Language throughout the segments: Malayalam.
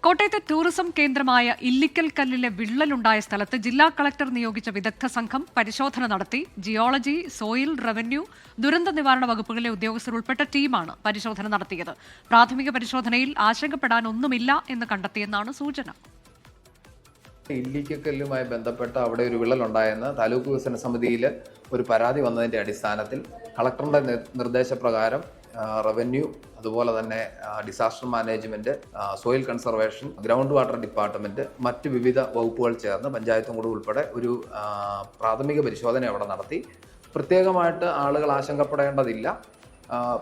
കോട്ടയത്തെ ടൂറിസം കേന്ദ്രമായ ഇല്ലിക്കൽ കല്ലിലെ വിള്ളലുണ്ടായ സ്ഥലത്ത് ജില്ലാ കളക്ടർ നിയോഗിച്ച വിദഗ്ധ സംഘം പരിശോധന നടത്തി. ജിയോളജി, സോയിൽ, റവന്യൂ, ദുരന്ത നിവാരണ വകുപ്പുകളിലെ ഉദ്യോഗസ്ഥർ ഉൾപ്പെട്ട ടീമാണ് പരിശോധന നടത്തിയത്. പ്രാഥമിക പരിശോധനയിൽ ആശങ്കപ്പെടാനൊന്നുമില്ല എന്ന് കണ്ടെത്തിയെന്നാണ് സൂചന. ഇല്ലിക്കല്ലുമായി ബന്ധപ്പെട്ട് അവിടെ ഒരു വിള്ളലുണ്ടായെന്ന് താലൂക്ക് വികസന സമിതിയിൽ ഒരു പരാതി വന്നതിൻ്റെ അടിസ്ഥാനത്തിൽ കളക്ടറുടെ നിർദ്ദേശപ്രകാരം റവന്യൂ, അതുപോലെ തന്നെ disaster management, soil conservation, ground water department, മറ്റ് വിവിധ വകുപ്പുകൾ ചേർന്ന് പഞ്ചായത്തും കൂടെ ഉൾപ്പെടെ ഒരു പ്രാഥമിക പരിശോധന അവിടെ നടത്തി. പ്രത്യേകമായിട്ട് ആളുകൾ ആശങ്കപ്പെടേണ്ടതില്ല,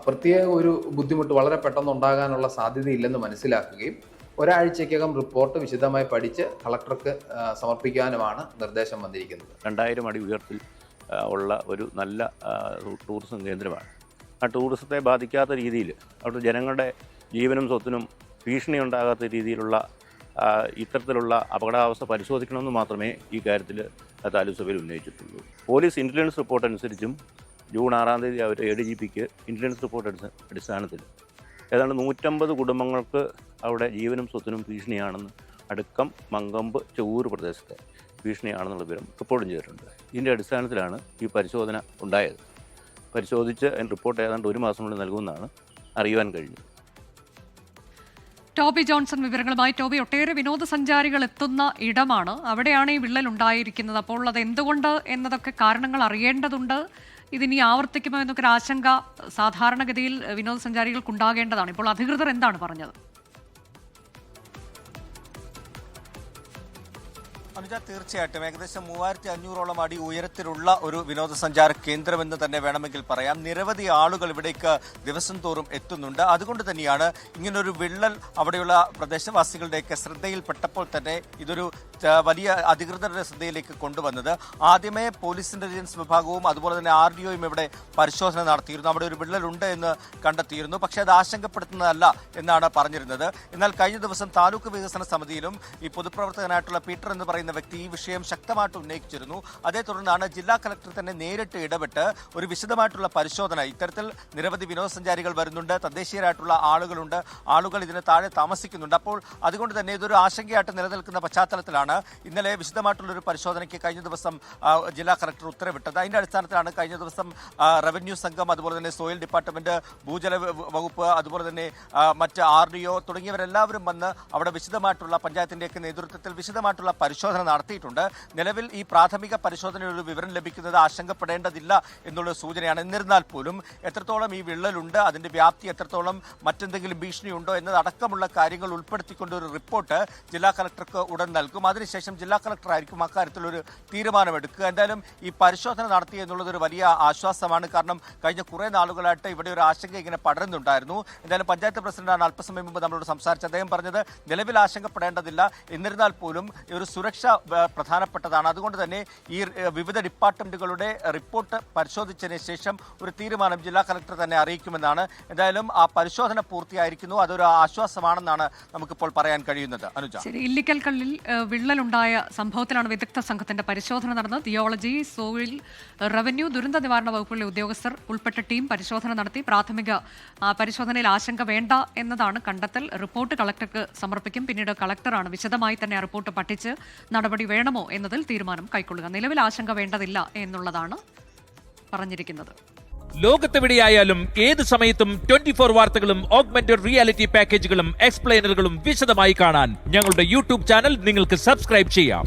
പ്രത്യേക ഒരു ബുദ്ധിമുട്ട് വളരെ പെട്ടെന്ന് ഉണ്ടാകാനുള്ള സാധ്യതയില്ലെന്ന് മനസ്സിലാക്കുകയും ഒരാഴ്ചയ്ക്കകം റിപ്പോർട്ട് വിശദമായി പഠിച്ച് കളക്ടർക്ക് സമർപ്പിക്കാനുമാണ് നിർദ്ദേശം വന്നിരിക്കുന്നത്. 2000 അടി ഉയരത്തിൽ ഉള്ള ഒരു നല്ല ടൂറിസം കേന്ദ്രമാണ്. ആ ടൂറിസത്തെ ബാധിക്കാത്ത രീതിയിൽ അവിടെ ജനങ്ങളുടെ ജീവനും സ്വത്തിനും ഭീഷണി ഉണ്ടാകാത്ത രീതിയിലുള്ള ഇത്തരത്തിലുള്ള അപകടാവസ്ഥ പരിശോധിക്കണമെന്ന് മാത്രമേ ഈ കാര്യത്തിൽ താലൂക്ക് സഭയിൽ ഉന്നയിച്ചിട്ടുള്ളൂ. പോലീസ് ഇൻ്റലിജൻസ് റിപ്പോർട്ട് അനുസരിച്ചും ജൂൺ 6-ാം തീയതി അവർ ADGPക്ക് ഇൻ്റലിജൻസ് റിപ്പോർട്ട് അടിസ്ഥാനത്തിൽ ഏതാണ്ട് 150 കുടുംബങ്ങൾക്ക് അവിടെ ജീവനും സ്വത്തിനും ഭീഷണിയാണെന്ന് അടുക്കം, മങ്കമ്പ്, ചെവൂർ പ്രദേശത്തെ ഭീഷണിയാണെന്നുള്ള വിവരം റിപ്പോർട്ടും ചെയ്തിട്ടുണ്ട്. ഇതിൻ്റെ അടിസ്ഥാനത്തിലാണ് ഈ പരിശോധന ഉണ്ടായത്. പരിശോധിച്ച് അതിന് റിപ്പോർട്ട് ഏതാണ്ട് 1 മാസത്തിനുള്ളിൽ നൽകുമെന്നാണ് അറിയുവാൻ കഴിഞ്ഞത്. ടോബി ജോൺസൺ വിവരങ്ങളുമായി. ടോബി, ഒട്ടേറെ വിനോദസഞ്ചാരികൾ എത്തുന്ന ഇടമാണ്, അവിടെയാണ് ഈ വിള്ളൽ ഉണ്ടായിരിക്കുന്നത്. അപ്പോൾ അത് എന്തുകൊണ്ട് എന്നതൊക്കെ കാരണങ്ങൾ അറിയേണ്ടതുണ്ട്. ഇതിനി ആവർത്തിക്കുമോ എന്നൊക്കെ ഒരു ആശങ്ക സാധാരണഗതിയിൽ വിനോദസഞ്ചാരികൾക്കുണ്ടാകേണ്ടതാണ്. ഇപ്പോൾ അധികൃതർ എന്താണ് പറഞ്ഞത്? അനുജ, തീർച്ചയായിട്ടും ഏകദേശം 3500ഓളം അടി ഉയരത്തിലുള്ള ഒരു വിനോദസഞ്ചാര കേന്ദ്രമെന്ന് തന്നെ വേണമെങ്കിൽ പറയാം. നിരവധി ആളുകൾ ഇവിടേക്ക് ദിവസം തോറും എത്തുന്നുണ്ട്. അതുകൊണ്ട് തന്നെയാണ് ഇങ്ങനൊരു വിള്ളൽ അവിടെയുള്ള പ്രദേശവാസികളുടെയൊക്കെ ശ്രദ്ധയിൽപ്പെട്ടപ്പോൾ തന്നെ ഇതൊരു വലിയ അധികൃതരുടെ ശ്രദ്ധയിലേക്ക് കൊണ്ടുവന്നത്. ആദ്യമേ പോലീസ് ഇന്റലിജൻസ് വിഭാഗവും അതുപോലെ തന്നെ RDOയും ഇവിടെ പരിശോധന നടത്തിയിരുന്നു. അവിടെ ഒരു വിള്ളലുണ്ട് എന്ന് കണ്ടെത്തിയിരുന്നു. പക്ഷേ അത് ആശങ്കപ്പെടുത്തുന്നതല്ല എന്നാണ് പറഞ്ഞിരുന്നത്. എന്നാൽ കഴിഞ്ഞ ദിവസം താലൂക്ക് വികസന സമിതിയിലും ഈ പൊതുപ്രവർത്തകനായിട്ടുള്ള പീറ്റർ എന്ന് പറയുന്ന വ്യക്തി ഈ വിഷയം ശക്തമായിട്ട് ഉന്നയിച്ചിരുന്നു. അതേ തുടർന്നാണ് ജില്ലാ കളക്ടർ തന്നെ നേരിട്ട് ഇടപെട്ട് ഒരു വിശദമായിട്ടുള്ള പരിശോധന, ഇത്തരത്തിൽ നിരവധി വിനോദസഞ്ചാരികൾ വരുന്നുണ്ട്, തദ്ദേശീയരായിട്ടുള്ള ആളുകളുണ്ട്, ആളുകൾ ഇതിന് താഴെ താമസിക്കുന്നുണ്ട്. അപ്പോൾ അതുകൊണ്ട് തന്നെ ഇതൊരു ആശങ്കയായിട്ട് നിലനിൽക്കുന്ന പശ്ചാത്തലത്തിലാണ് ഇന്നലെ വിശദമായിട്ടുള്ളൊരു പരിശോധനയ്ക്ക് കഴിഞ്ഞ ദിവസം ജില്ലാ കളക്ടർ ഉത്തരവിട്ടത്. അതിന്റെ അടിസ്ഥാനത്തിലാണ് കഴിഞ്ഞ ദിവസം റവന്യൂ സംഘം, അതുപോലെ തന്നെ സോയിൽ ഡിപ്പാർട്ട്മെന്റ്, ഭൂജല വകുപ്പ്, അതുപോലെ തന്നെ മറ്റ് RDO തുടങ്ങിയവരെല്ലാവരും വന്ന് അവിടെ വിശദമായിട്ടുള്ള പഞ്ചായത്തിന്റെയൊക്കെ നേതൃത്വത്തിൽ വിശദമായിട്ടുള്ള പരിശോധന നടത്തിയിട്ടുണ്ട്. നിലവിൽ ഈ പ്രാഥമിക പരിശോധനയുടെ വിവരം ലഭിക്കുന്നത് ആശങ്കപ്പെടേണ്ടതില്ല എന്നുള്ള സൂചനയാണ്. എന്നിരുന്നാൽ പോലും എത്രത്തോളം ഈ വിള്ളലുണ്ട്, അതിന്റെ വ്യാപ്തി എത്രത്തോളം, മറ്റെന്തെങ്കിലും ഭീഷണിയുണ്ടോ എന്നതടക്കമുള്ള കാര്യങ്ങൾ ഉൾപ്പെടുത്തിക്കൊണ്ട് ഒരു റിപ്പോർട്ട് ജില്ലാ കളക്ടർക്ക് ഉടൻ നൽകും. അതിനുശേഷം ജില്ലാ കളക്ടർ ആയിരിക്കും അക്കാര്യത്തിലൊരു തീരുമാനമെടുക്കുക. എന്തായാലും ഈ പരിശോധന നടത്തി എന്നുള്ളതൊരു വലിയ ആശ്വാസമാണ്. കാരണം കഴിഞ്ഞ കുറേ നാളുകളായിട്ട് ഇവിടെ ഒരു ആശങ്ക ഇങ്ങനെ പടരുന്നുണ്ടായിരുന്നു. എന്തായാലും പഞ്ചായത്ത് പ്രസിഡന്റാണ് അല്പസമയം മുമ്പ് നമ്മളോട് സംസാരിച്ചത്. അദ്ദേഹം പറഞ്ഞത് നിലവിൽ ആശങ്കപ്പെടേണ്ടതില്ല, എന്നിരുന്നാൽ പോലും ഒരു സുരക്ഷ പ്രധാനപ്പെട്ടതാണ്. അതുകൊണ്ട് തന്നെ ഈ വിവിധ ഡിപ്പാർട്ട്മെന്റുകളുടെ റിപ്പോർട്ട് പരിശോധിച്ചതിന് ശേഷം ഒരു തീരുമാനം ജില്ലാ കളക്ടർ തന്നെ അറിയിക്കുമെന്നാണ്. എന്തായാലും ആ പരിശോധന പൂർത്തിയായിരിക്കുന്നു, അതൊരു ആശ്വാസമാണെന്നാണ് നമുക്കിപ്പോൾ പറയാൻ കഴിയുന്നത്. അനുജ, ഇല്ലിക്കൽ കല്ലിൽ വിള്ളലുണ്ടായ സംഭവത്തിലാണ് വിദഗ്ധ സംഘത്തിന്റെ പരിശോധന നടന്നത്. ജിയോളജി, സോയിൽ, റവന്യൂ, ദുരന്ത നിവാരണ വകുപ്പിലെ ഉദ്യോഗസ്ഥർ ഉൾപ്പെട്ട ടീം പരിശോധന നടത്തി. പ്രാഥമിക പരിശോധനയിൽ ആശങ്ക വേണ്ട എന്നതാണ് കണ്ടെത്തൽ. റിപ്പോർട്ട് കളക്ടർക്ക് സമർപ്പിക്കും. പിന്നീട് കളക്ടറാണ് വിശദമായി തന്നെ ആ റിപ്പോർട്ട് പഠിച്ച് നടപടി വേണമോ എന്നതിൽ തീരുമാനം കൈക്കൊള്ളുക. നിലവിൽ ആശങ്ക വേണ്ടതില്ല എന്നുള്ളതാണ് പറഞ്ഞിരിക്കുന്നത്. ലോകത്തെവിടെയായാലും ഏത് സമയത്തും 24 വാർത്തകളും ഓഗ്മെന്റഡ് റിയാലിറ്റി പാക്കേജുകളും എക്സ്പ്ലെയിനറുകളും വിശദമായി കാണാൻ ഞങ്ങളുടെ YouTube ചാനൽ നിങ്ങൾക്ക് സബ്സ്ക്രൈബ് ചെയ്യാം.